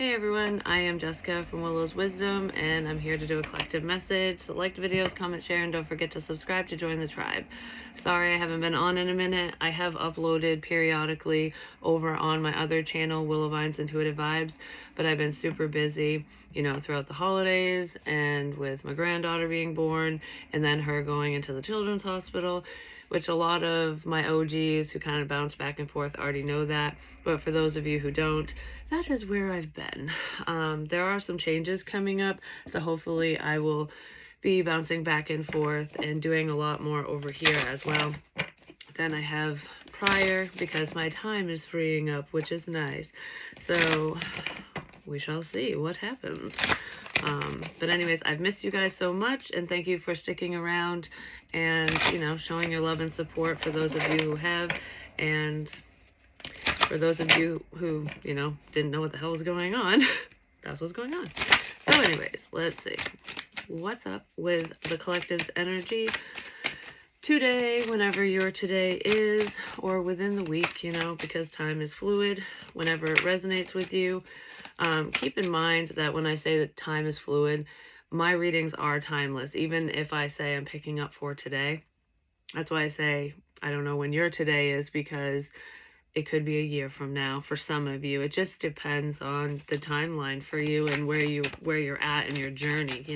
Hey everyone, I am Jessica from Willow's Wisdom, and I'm here to do a collective message. So like the videos, comment, share, and don't forget to subscribe to join the tribe. Sorry I haven't been on in a minute. I have uploaded periodically over on my other channel, Willow Vines Intuitive Vibes, but I've been super busy, throughout the holidays and with my granddaughter being born and then her going into the children's hospital, which a lot of my OGs who kind of bounce back and forth already know that. But for those of you who don't, that is where I've been. There are some changes coming up, so hopefully I will be bouncing back and forth and doing a lot more over here as well than I have prior, because my time is freeing up, which is nice. So we shall see what happens. But anyways, I've missed you guys so much, and thank you for sticking around and, showing your love and support for those of you who have, and for those of you who, didn't know what the hell was going on, that's what's going on. So anyways, let's see. What's up with the collective's energy today, whenever your today is, or within the week, because time is fluid, whenever it resonates with you. Keep in mind that when I say that time is fluid, my readings are timeless. Even if I say I'm picking up for today, that's why I say I don't know when your today is, because it could be a year from now for some of you. It just depends on the timeline for you and where you're at in your journey.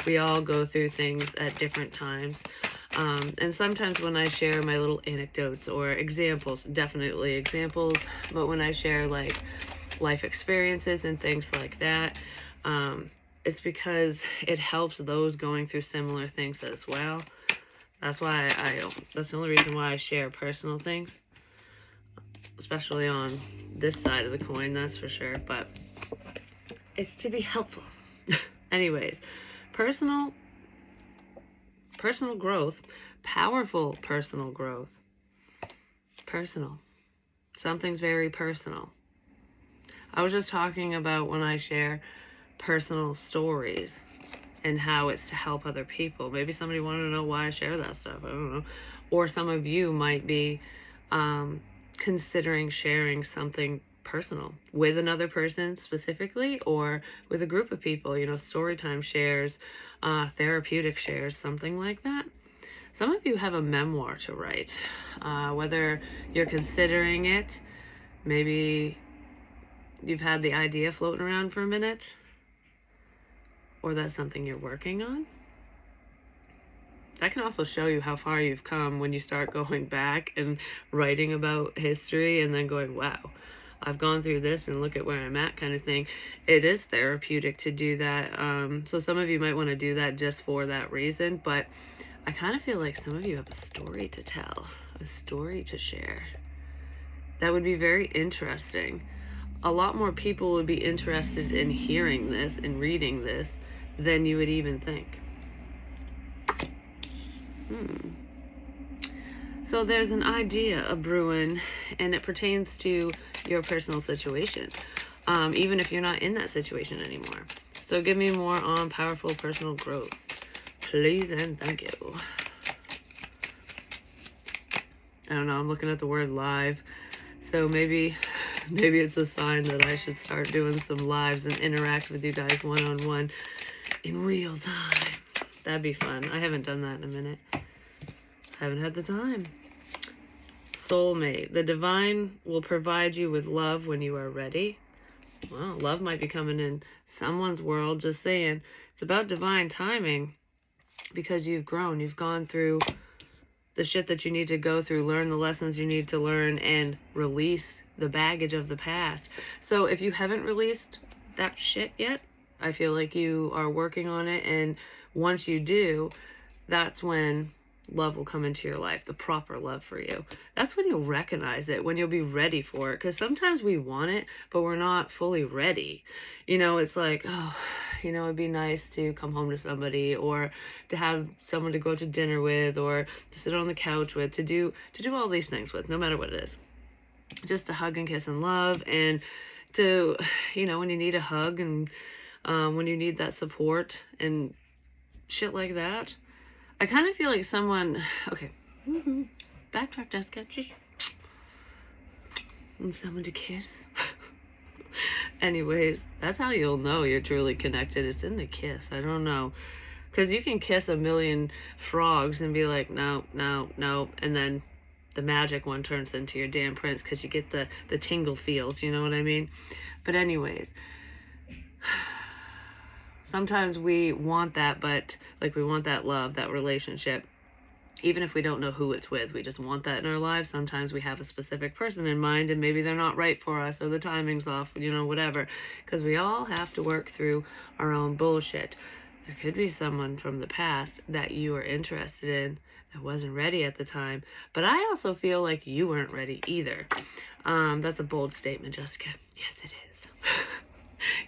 We all go through things at different times. And sometimes when I share my little anecdotes or examples, definitely examples, but when I share like life experiences and things like that, it's because it helps those going through similar things as well. That's the only reason why I share personal things, especially on this side of the coin, that's for sure, but it's to be helpful. Anyways, personal growth, powerful personal growth, something's very personal. I was just talking about when I share personal stories and how it's to help other people. Maybe somebody wanted to know why I share that stuff. I don't know. Or some of you might be considering sharing something personal with another person specifically, or with a group of people, story time shares, therapeutic shares, something like that. Some of you have a memoir to write, whether you're considering it, maybe you've had the idea floating around for a minute, or that's something you're working on. That can also show you how far you've come when you start going back and writing about history and then going, wow, I've gone through this and look at where I'm at, kind of thing. It is therapeutic to do that. So some of you might want to do that just for that reason, but I kind of feel like some of you have a story to tell, a story to share. That would be very interesting. A lot more people would be interested in hearing this and reading this than you would even think. So there's an idea of brewing, and it pertains to your personal situation, even if you're not in that situation anymore. So give me more on powerful personal growth, please and thank you. I don't know, I'm looking at the word live, so maybe it's a sign that I should start doing some lives and interact with you guys one-on-one in real time. That'd be fun. I haven't done that in a minute. Haven't had the time. Soulmate. The divine will provide you with love when you are ready. Well, love might be coming in someone's world, just saying. It's about divine timing, because you've grown. You've gone through the shit that you need to go through, learn the lessons you need to learn, and release the baggage of the past. So if you haven't released that shit yet, I feel like you are working on it, and once you do, that's when love will come into your life, the proper love for you. That's when you'll recognize it, when you'll be ready for it, because sometimes we want it, but we're not fully ready. It's like, oh, it'd be nice to come home to somebody, or to have someone to go to dinner with, or to sit on the couch with, to do all these things with, no matter what it is. Just to hug and kiss and love, and to, when you need a hug, and when you need that support and shit like that. I kind of feel like someone, okay, backtrack, Jessica, and someone to kiss. Anyways, that's how you'll know you're truly connected. It's in the kiss. I don't know. Because you can kiss a million frogs and be like, no, no, no. And then the magic one turns into your damn prince because you get the tingle feels. You know what I mean? But anyways, sometimes we want that, but like we want that love, that relationship. Even if we don't know who it's with, we just want that in our lives. Sometimes we have a specific person in mind and maybe they're not right for us or the timing's off, you know, whatever. Because we all have to work through our own bullshit. There could be someone from the past that you are interested in that wasn't ready at the time. But I also feel like you weren't ready either. That's a bold statement, Jessica. Yes, it is.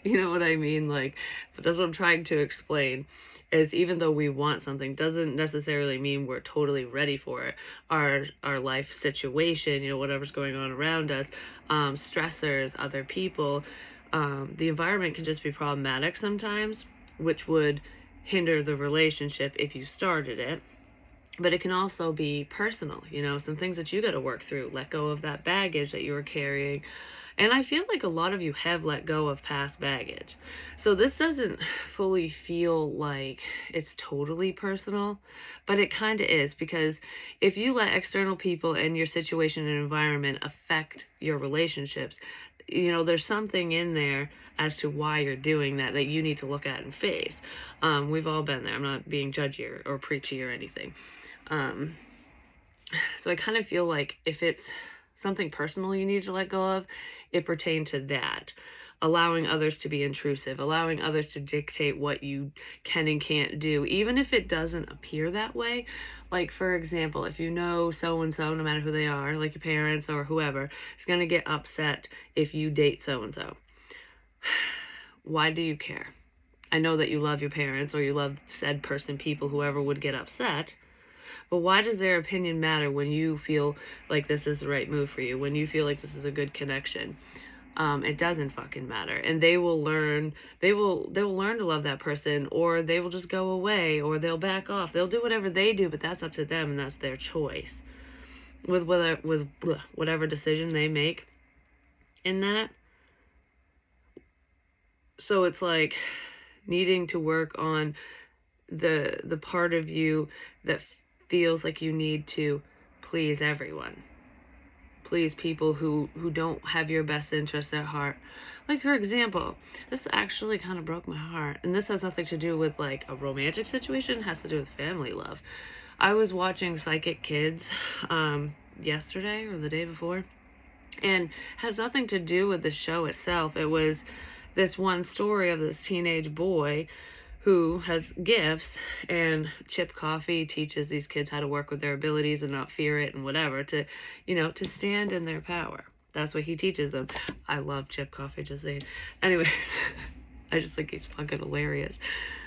You know what I mean? Like, but that's what I'm trying to explain. Is even though we want something doesn't necessarily mean we're totally ready for it. Our life situation, you know, whatever's going on around us, stressors, other people, the environment can just be problematic sometimes, which would hinder the relationship if you started it. But it can also be personal, you know, some things that you got to work through, let go of that baggage that you were carrying. And I feel like a lot of you have let go of past baggage. So this doesn't fully feel like it's totally personal, but it kind of is, because if you let external people and your situation and environment affect your relationships, you know, there's something in there as to why you're doing that that you need to look at and face. We've all been there. I'm not being judgy or preachy or anything. So I kind of feel like if it's something personal you need to let go of, it pertained to that. Allowing others to be intrusive, allowing others to dictate what you can and can't do, even if it doesn't appear that way. Like, for example, if you know so-and-so, no matter who they are, like your parents or whoever, is going to get upset if you date so-and-so. Why do you care? I know that you love your parents or you love said person, people, whoever would get upset. But why does their opinion matter when you feel like this is the right move for you, when you feel like this is a good connection? It doesn't fucking matter. And they will learn to love that person, or they will just go away, or they'll back off. They'll do whatever they do, but that's up to them and that's their choice. With whatever decision they make in that. So it's like needing to work on the part of you that feels like you need to please everyone, please people who don't have your best interests at heart. Like, for example, this actually kind of broke my heart, and this has nothing to do with like a romantic situation. It has to do with family love. I was watching Psychic Kids yesterday or the day before, and has nothing to do with the show itself. It was this one story of this teenage boy who has gifts, and Chip Coffey teaches these kids how to work with their abilities and not fear it and whatever, to, you know, to stand in their power. That's what he teaches them. I love Chip Coffey, just saying. Anyways, I just think he's fucking hilarious.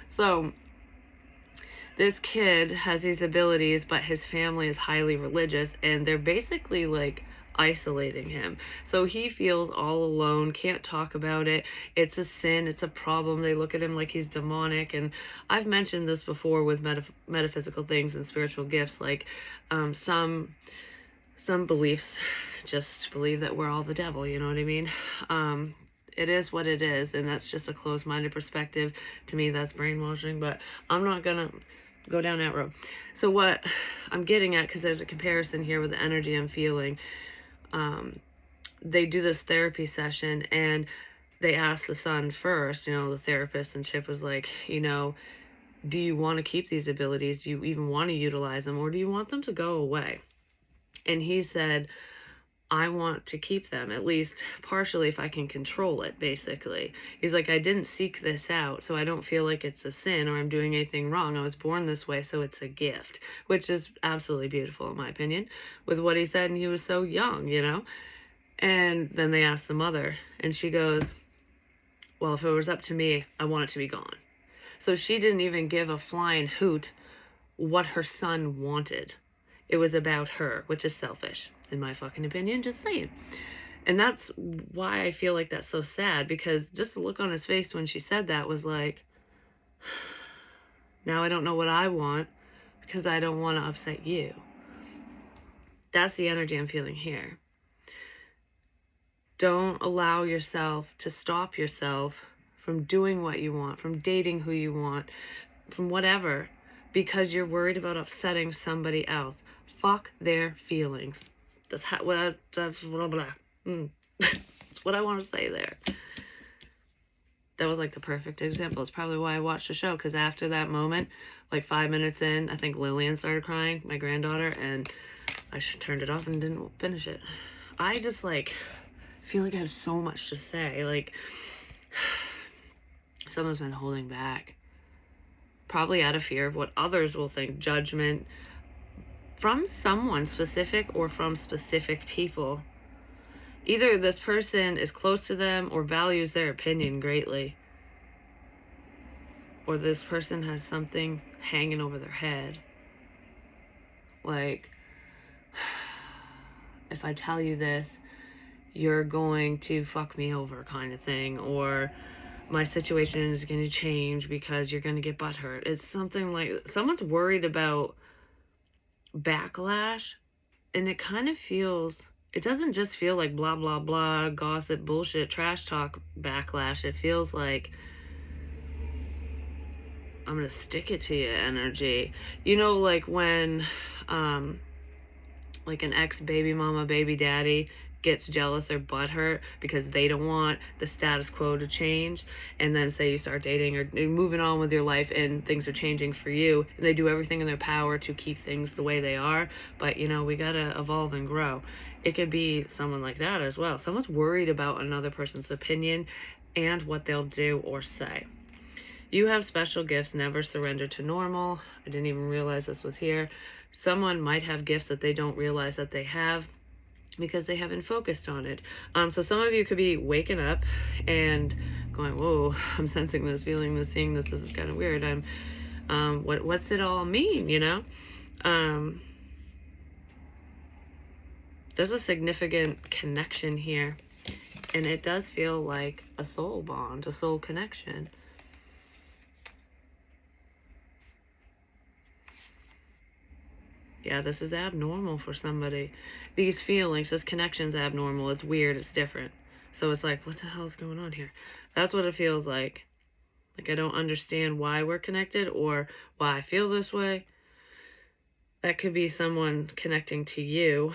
So this kid has these abilities, but his family is highly religious, and they're basically like isolating him. So he feels all alone, can't talk about it. It's a sin, it's a problem. They look at him like he's demonic. And I've mentioned this before with metaphysical things and spiritual gifts. Like some beliefs just believe that we're all the devil, you know what I mean? It is what it is, and that's just a closed-minded perspective. To me, that's brainwashing, but I'm not gonna go down that road. So what I'm getting at, because there's a comparison here with the energy I'm feeling, they do this therapy session, and they ask the son first, you know, the therapist, and Chip was like, you know, do you want to keep these abilities? Do you even want to utilize them, or do you want them to go away? And he said, I want to keep them, at least partially, if I can control it, basically. He's like, I didn't seek this out, so I don't feel like it's a sin or I'm doing anything wrong. I was born this way, so it's a gift, which is absolutely beautiful, in my opinion, with what he said, and he was so young, you know? And then they asked the mother, and she goes, well, if it was up to me, I want it to be gone. So she didn't even give a flying hoot what her son wanted. It was about her, which is selfish, in my fucking opinion, just saying. And that's why I feel like that's so sad, because just the look on his face when she said that was like, now I don't know what I want because I don't want to upset you. That's the energy I'm feeling here. Don't allow yourself to stop yourself from doing what you want, from dating who you want, from whatever, because you're worried about upsetting somebody else. Fuck their feelings. That's blah, blah. That's what I want to say there. That was like the perfect example. It's probably why I watched the show, because after that moment, like 5 minutes in, I think Lillian started crying, my granddaughter, and I turned it off and didn't finish it. I just like feel like I have so much to say. Like, someone's been holding back, probably out of fear of what others will think, judgment from someone specific or from specific people. Either this person is close to them or values their opinion greatly, or this person has something hanging over their head. Like, if I tell you this, you're going to fuck me over, kind of thing, or my situation is going to change because you're going to get butthurt. It's something like someone's worried about backlash, and it kind of feels, it doesn't just feel like blah, blah, blah, gossip, bullshit, trash talk backlash. It feels like I'm going to stick it to you energy. You know, like when, like an ex-baby mama, baby daddy gets jealous or butthurt because they don't want the status quo to change, and then say you start dating or moving on with your life and things are changing for you, and they do everything in their power to keep things the way they are, but you know, we gotta evolve and grow. It could be someone like that as well. Someone's worried about another person's opinion and what they'll do or say. You have special gifts, never surrender to normal. I didn't even realize this was here. Someone might have gifts that they don't realize that they have because they haven't focused on it. So some of you could be waking up and going, whoa, I'm sensing this, feeling this, seeing this is kind of weird. What's it all mean, you know? There's a significant connection here, and it does feel like a soul bond, a soul connection. Yeah, this is abnormal for somebody. These feelings, this connection's abnormal. It's weird. It's different. So it's like, what the hell's going on here? That's what it feels like. Like I don't understand why we're connected or why I feel this way. That could be someone connecting to you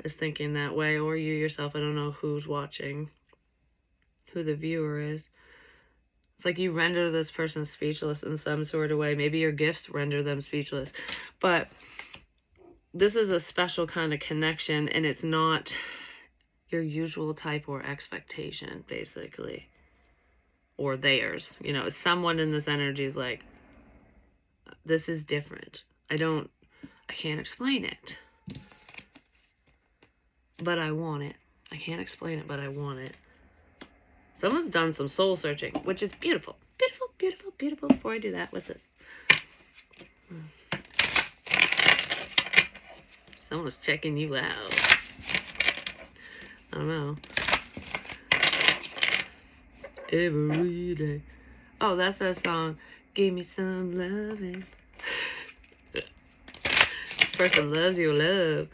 is thinking that way, or you yourself. I don't know who's watching, who the viewer is. It's like you render this person speechless in some sort of way. Maybe your gifts render them speechless. But this is a special kind of connection, and it's not your usual type or expectation, basically, or theirs. You know, someone in this energy is like, this is different. I can't explain it, but I want it. I can't explain it, but I want it. Someone's done some soul searching, which is beautiful. Beautiful, beautiful, beautiful. Before I do that, what's this? Someone's checking you out. I don't know. Every day. Oh, that's that song. Give me some loving. This person loves your love.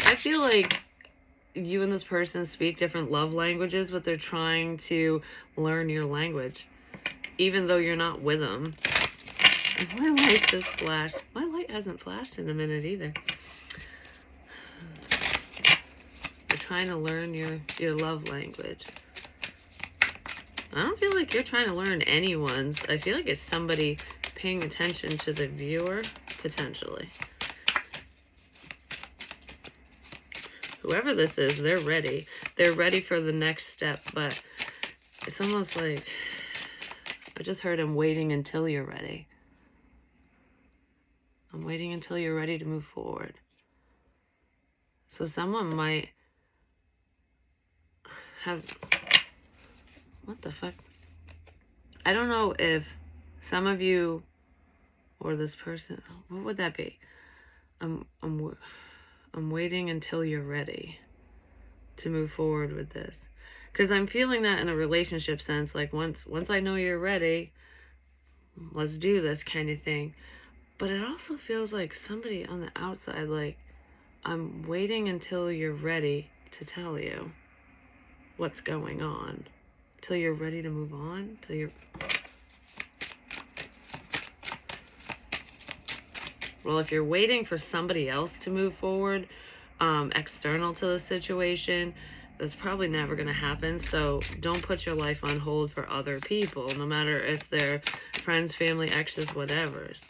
I feel like you and this person speak different love languages, but they're trying to learn your language, even though you're not with them. My light just flashed. My light hasn't flashed in a minute either. You're trying to learn your love language. I don't feel like you're trying to learn anyone's. I feel like it's somebody paying attention to the viewer, potentially. Whoever this is, they're ready. They're ready for the next step, but it's almost like, I just heard I'm waiting until you're ready. I'm waiting until you're ready to move forward. So someone might have, what the fuck? I don't know if some of you or this person, what would that be? I'm waiting until you're ready to move forward with this. Because I'm feeling that in a relationship sense, like once I know you're ready, let's do this kind of thing. But it also feels like somebody on the outside, like, I'm waiting until you're ready to tell you. what's going on till you're ready to move on, till you're... Well, if you're waiting for somebody else to move forward, external to the situation, that's probably never going to happen. So don't put your life on hold for other people, no matter if they're friends, family, exes, whatevers.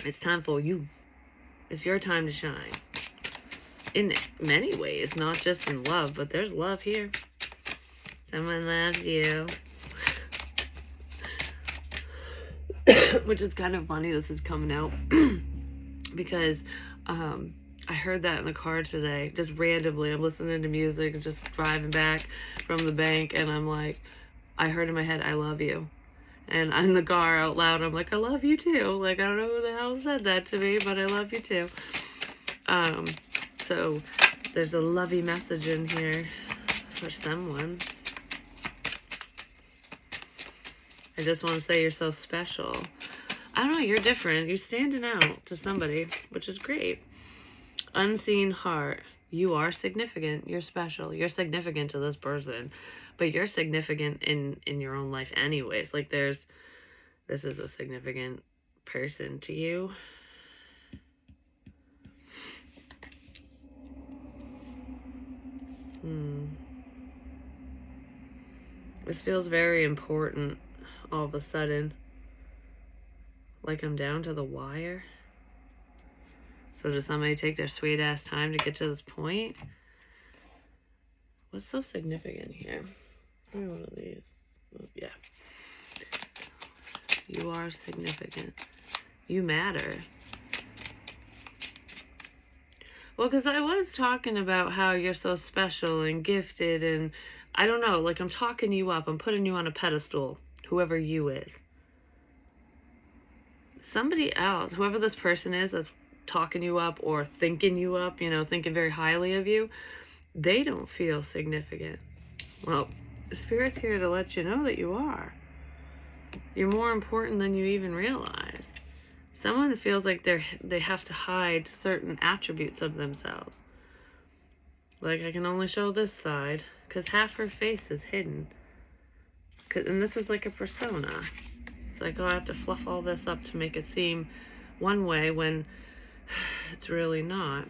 It's time for you. It's your time to shine. In many ways, not just in love, but there's love here. Someone loves you. Which is kind of funny this is coming out because I heard that in the car today, just randomly. I'm listening to music and just driving back from the bank, and I'm like, I heard in my head, I love you. And in the car out loud, I'm like, I love you too. Like, I don't know who the hell said that to me, but I love you too. So there's a lovey message in here for someone. I just want to say you're so special. I don't know, you're different. You're standing out to somebody, which is great. Unseen heart. You are significant. You're special. You're significant to this person. But you're significant in your own life anyways. Like this is a significant person to you. This feels very important all of a sudden. Like I'm down to the wire. So does somebody take their sweet ass time to get to this point? What's so significant here? Give me one of these. Oh, yeah. You are significant. You matter. Well, because I was talking about how you're so special and gifted, and I don't know, like I'm talking you up. I'm putting you on a pedestal, whoever you is. Somebody else, whoever this person is that's talking you up or thinking you up, you know, thinking very highly of you, they don't feel significant. Well, the Spirit's here to let you know that you are. You're more important than you even realize. Someone feels like they have to hide certain attributes of themselves. Like, I can only show this side because half her face is hidden. And this is like a persona. It's like, oh, I have to fluff all this up to make it seem one way when it's really not.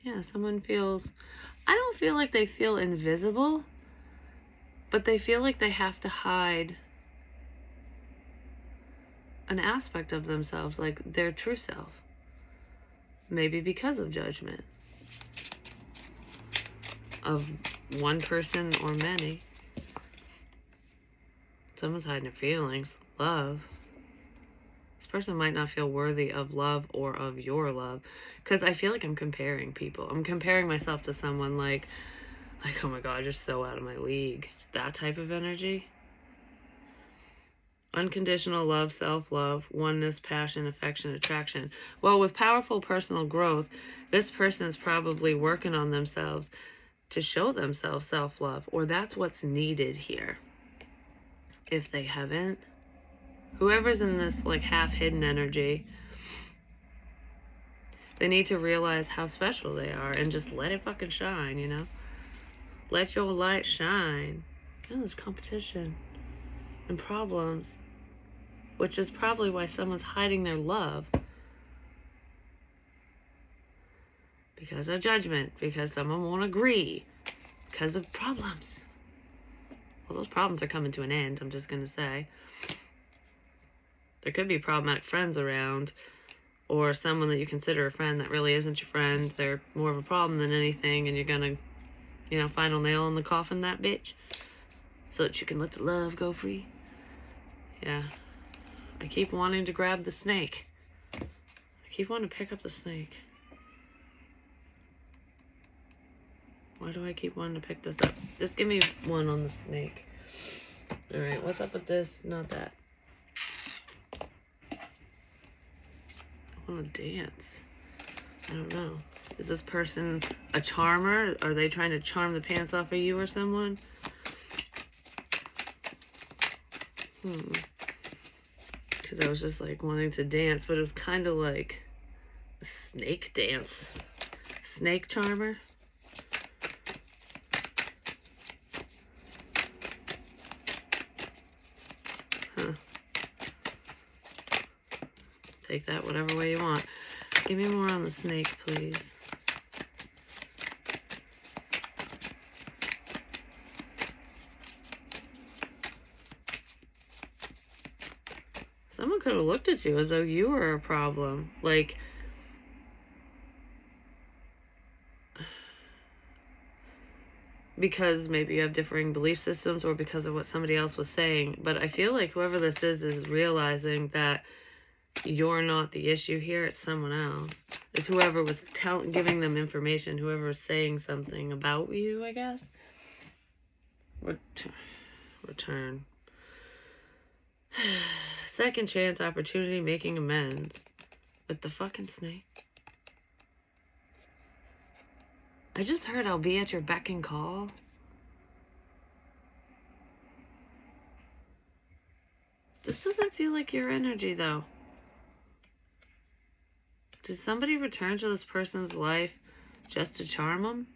Yeah, someone feels... I don't feel like they feel invisible, but they feel like they have to hide an aspect of themselves, like their true self. Maybe because of judgment. Of one person or many. Someone's hiding their feelings. Love. This person might not feel worthy of love or of your love. Because I feel like I'm comparing people. I'm comparing myself to someone like, oh my God, you're so out of my league. That type of energy. Unconditional love, self-love, oneness, passion, affection, attraction. Well, with powerful personal growth, this person is probably working on themselves to show themselves self-love. Or that's what's needed here. If they haven't, whoever's in this like half-hidden energy, they need to realize how special they are and just let it fucking shine, you know? Let your light shine. You know, there's competition and problems, which is probably why someone's hiding their love. Because of judgment, because someone won't agree, because of problems. Well, those problems are coming to an end, I'm just going to say. There could be problematic friends around, or someone that you consider a friend that really isn't your friend. They're more of a problem than anything, and you're going to, you know, final nail in the coffin, that bitch, so that you can let the love go free. Yeah. I keep wanting to grab the snake. I keep wanting to pick up the snake. Why do I keep wanting to pick this up? Just give me one on the snake. Alright, what's up with this? Not that. I want to dance. I don't know. Is this person a charmer? Are they trying to charm the pants off of you or someone? Because I was just like wanting to dance, but it was kind of like a snake dance. snake charmer. Huh. Take that whatever way you want. Give me more on the snake, please. Someone could have looked at you as though you were a problem. Like, because maybe you have differing belief systems or because of what somebody else was saying. But I feel like whoever this is realizing that you're not the issue here, it's someone else. It's whoever was giving them information, whoever was saying something about you, I guess. Return. Second chance, opportunity, making amends. With the fucking snake. I just heard I'll be at your beck and call. This doesn't feel like your energy, though. Did somebody return to this person's life just to charm them?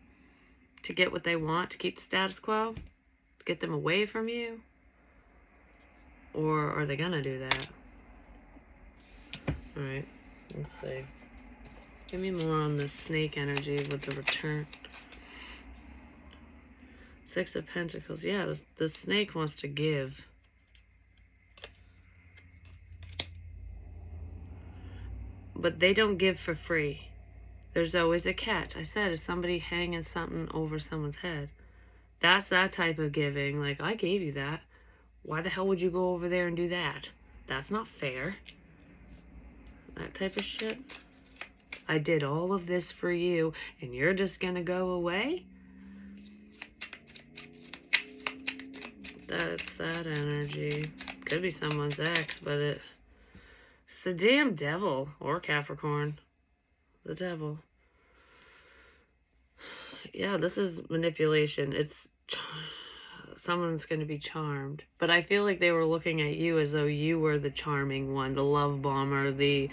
To get what they want? To keep the status quo? To get them away from you? Or are they gonna do that? Alright, let's see. Give me more on this snake energy with the return. Six of Pentacles. Yeah, the snake wants to give. But they don't give for free. There's always a catch. I said, is somebody hanging something over someone's head? That's that type of giving. Like, I gave you that. Why the hell would you go over there and do that? That's not fair. That type of shit. I did all of this for you, and you're just gonna go away? That's that energy. Could be someone's ex, but it's the damn devil. Or Capricorn. The devil. Yeah, this is manipulation. It's someone's going to be charmed. But I feel like they were looking at you as though you were the charming one, the love bomber, the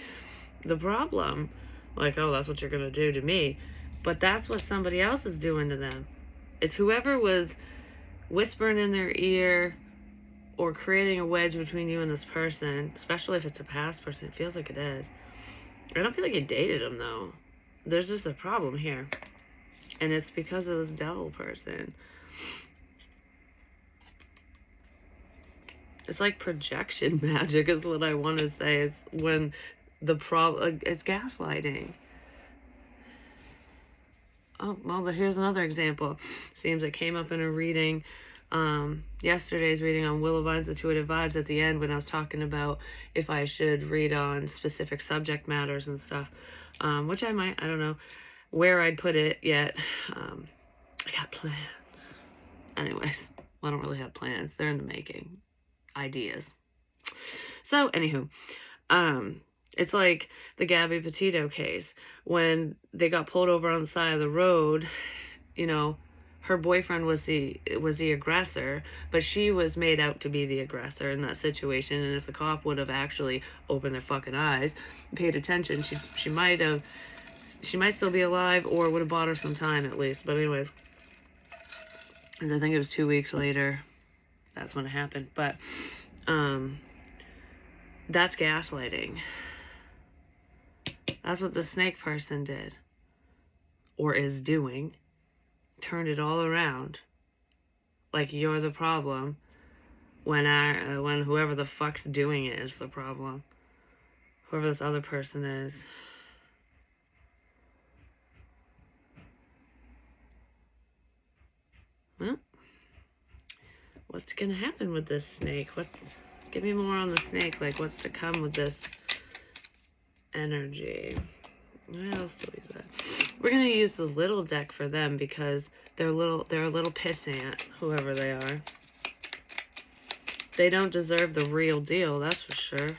problem. Like, oh, that's what you're going to do to me. But that's what somebody else is doing to them. It's whoever was whispering in their ear or creating a wedge between you and this person, especially if it's a past person. It feels like it is. I don't feel like you dated them, though. There's just a problem here. And it's because of this devil person. It's like projection magic is what I want to say. It's when the problem, it's gaslighting. Oh, well, here's another example. Seems it came up in a reading, yesterday's reading on Willow Vines Intuitive Vibes at the end when I was talking about if I should read on specific subject matters and stuff, which I might, I don't know where I'd put it yet. I got plans. Anyways, I don't really have plans. They're in the making. Ideas. So, anywho, it's like the Gabby Petito case. When they got pulled over on the side of the road, you know, her boyfriend was the aggressor, but she was made out to be the aggressor in that situation. And if the cop would have actually opened their fucking eyes, paid attention, she might still be alive, or would have bought her some time at least. But anyways, and I think it was 2 weeks later, that's when it happened. But that's gaslighting. That's what the snake person did, or is doing. Turned it all around, like you're the problem, when whoever the fuck's doing it is the problem. Whoever this other person is. Well, what's gonna happen with this snake? Give me more on the snake. Like, what's to come with this energy? What else do we say? We're gonna use the little deck for them because they're a little pissant, whoever they are. They don't deserve the real deal, that's for sure.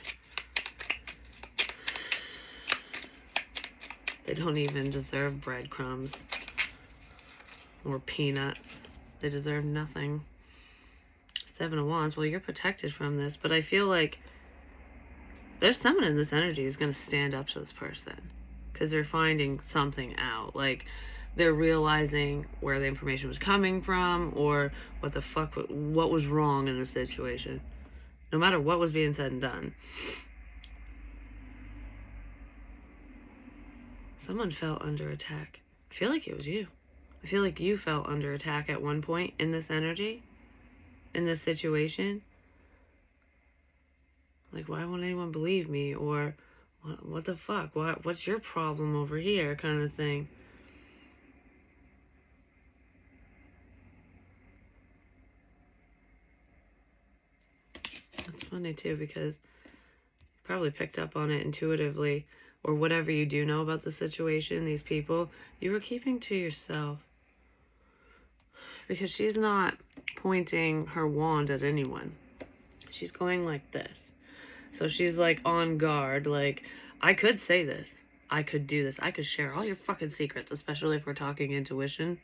They don't even deserve breadcrumbs or peanuts. They deserve nothing. Seven of Wands. Well, you're protected from this, but I feel like there's someone in this energy who's going to stand up to this person. because they're finding something out. Like, they're realizing where the information was coming from, or what was wrong in the situation, no matter what was being said and done. Someone felt under attack. I feel like it was you. I feel like you felt under attack at one point in this energy, in this situation. Like, why won't anyone believe me? Or, what the fuck? What's your problem over here, kind of thing. It's funny, too, because you probably picked up on it intuitively, or whatever you do know about the situation, these people, you were keeping to yourself. Because she's not pointing her wand at anyone. She's going like this. So she's like on guard, like, I could say this. I could do this. I could share all your fucking secrets, especially if we're talking intuition.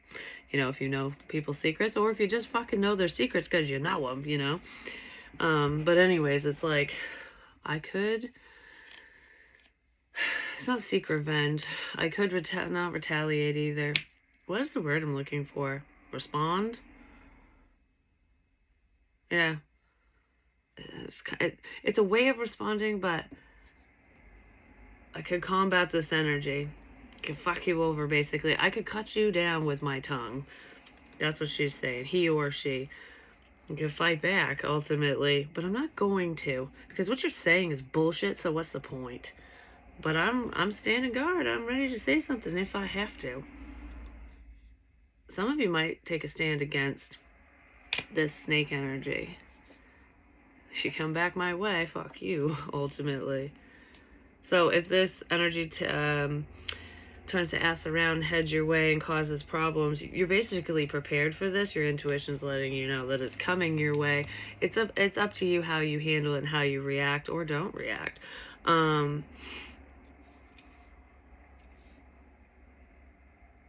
You know, if you know people's secrets, or if you just fucking know their secrets because you know them, you know. But anyways, it's like, I could... It's not seek revenge. I could not retaliate either. What is the word I'm looking for? Respond? Yeah. It's a way of responding, but I could combat this energy. I could fuck you over, basically. I could cut you down with my tongue. That's what she's saying. He or she. You can fight back, ultimately. But I'm not going to. Because what you're saying is bullshit, so what's the point? But I'm standing guard. I'm ready to say something if I have to. Some of you might take a stand against this snake energy. If you come back my way, fuck you, ultimately. So if this energy turns to ass around, heads your way, and causes problems, you're basically prepared for this. Your intuition's letting you know that it's coming your way. It's up to you how you handle it and how you react or don't react.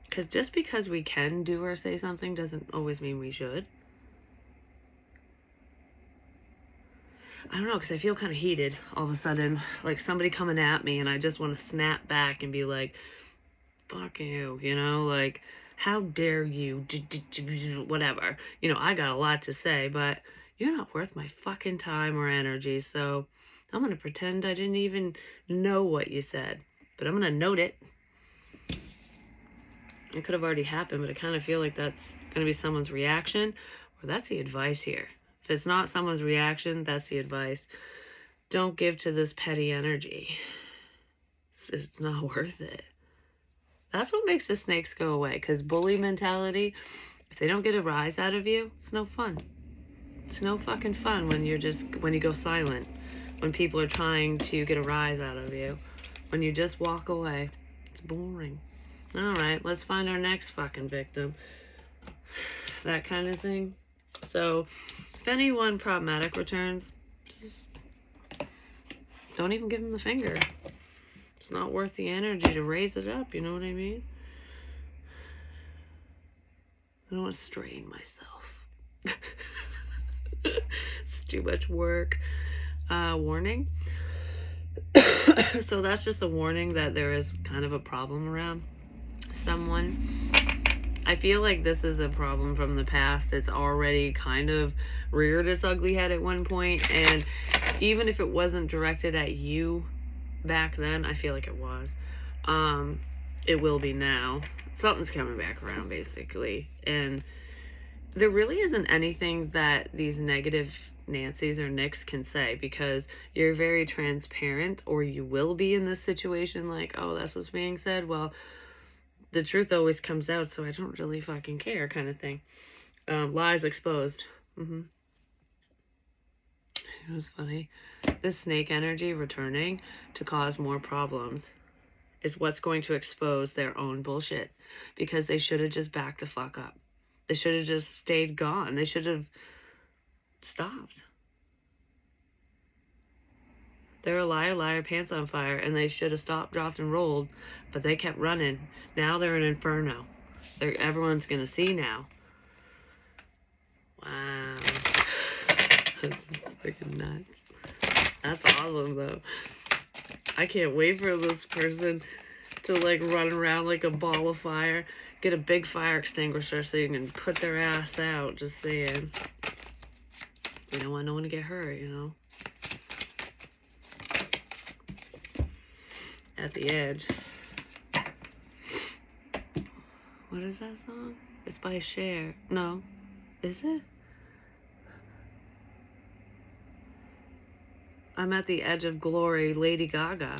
Because just because we can do or say something doesn't always mean we should. I don't know, because I feel kind of heated all of a sudden. Like somebody coming at me and I just want to snap back and be like, fuck you, you know? Like, how dare you, whatever. You know, I got a lot to say, but you're not worth my fucking time or energy, so I'm going to pretend I didn't even know what you said. But I'm going to note it. It could have already happened, but I kind of feel like that's going to be someone's reaction. Or that's the advice here. If it's not someone's reaction, that's the advice. Don't give to this petty energy. It's not worth it. That's what makes the snakes go away. Because bully mentality, if they don't get a rise out of you, it's no fun. It's no fucking fun when you go silent. When people are trying to get a rise out of you. When you just walk away. It's boring. Alright, let's find our next fucking victim. That kind of thing. So, if anyone problematic returns, just don't even give them the finger. It's not worth the energy to raise it up, you know what I mean? I don't want to strain myself. It's too much work. Warning. So that's just a warning that there is kind of a problem around someone. I feel like this is a problem from the past. It's already kind of reared its ugly head at one point, and even if it wasn't directed at you back then, I feel like it was. It will be now. Something's coming back around, basically. And there really isn't anything that these negative Nancy's or Nicks can say, because you're very transparent, or you will be in this situation, like, oh, that's what's being said. Well, the truth always comes out, so I don't really fucking care, kind of thing. Lies exposed. It was funny. This snake energy returning to cause more problems is what's going to expose their own bullshit, because they should have just backed the fuck up. They should have just stayed gone. They should have stopped. They're a liar, pants on fire, and they should have stopped, dropped, and rolled, but they kept running. Now they're in Inferno. Everyone's gonna see now. Wow. That's freaking nuts. That's awesome, though. I can't wait for this person to like run around like a ball of fire. Get a big fire extinguisher so you can put their ass out. Just saying. We don't want no one to get hurt, you know. At the edge. What is that song? It's by Cher. No. Is it? I'm at the edge of glory, Lady Gaga.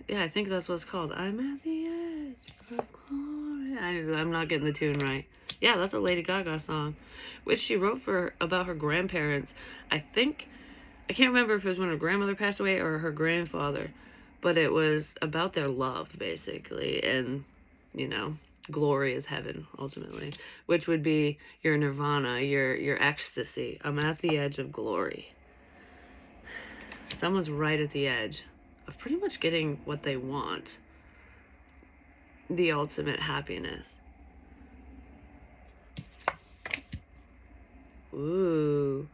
Yeah, I think that's what it's called. I'm at the edge of glory. I'm not getting the tune right. Yeah, that's a Lady Gaga song, which she wrote about her grandparents. I think, I can't remember if it was when her grandmother passed away or her grandfather, but it was about their love, basically, and, you know, glory is heaven, ultimately, which would be your nirvana, your ecstasy. I'm at the edge of glory. Someone's right at the edge of pretty much getting what they want. The ultimate happiness. Ooh.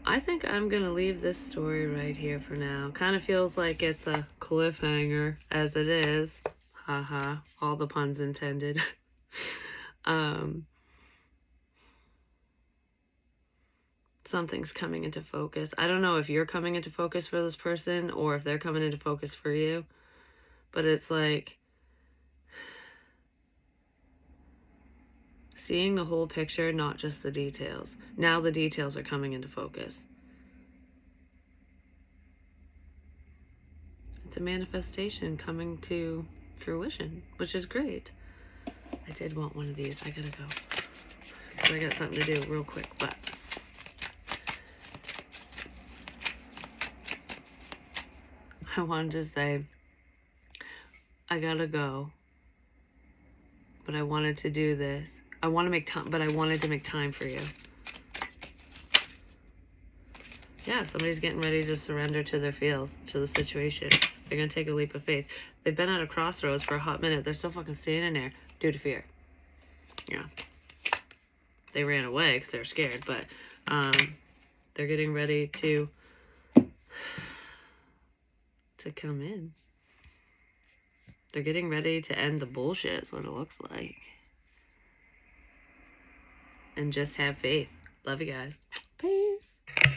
I think I'm going to leave this story right here for now. Kind of feels like it's a cliffhanger, as it is. Haha. All the puns intended. Something's coming into focus. I don't know if you're coming into focus for this person or if they're coming into focus for you. But it's like seeing the whole picture, not just the details. Now the details are coming into focus. It's a manifestation coming to fruition, which is great. I did want one of these. I gotta go. I got something to do real quick, but I wanted to say, I gotta go, but I wanted to do this. I want to make time, but I wanted to make time for you. Yeah, somebody's getting ready to surrender to their feels, to the situation. They're gonna take a leap of faith. They've been at a crossroads for a hot minute. They're still fucking standing there due to fear. Yeah. They ran away because they're scared, but they're getting ready to come in. They're getting ready to end the bullshit is what it looks like. And just have faith. Love you guys.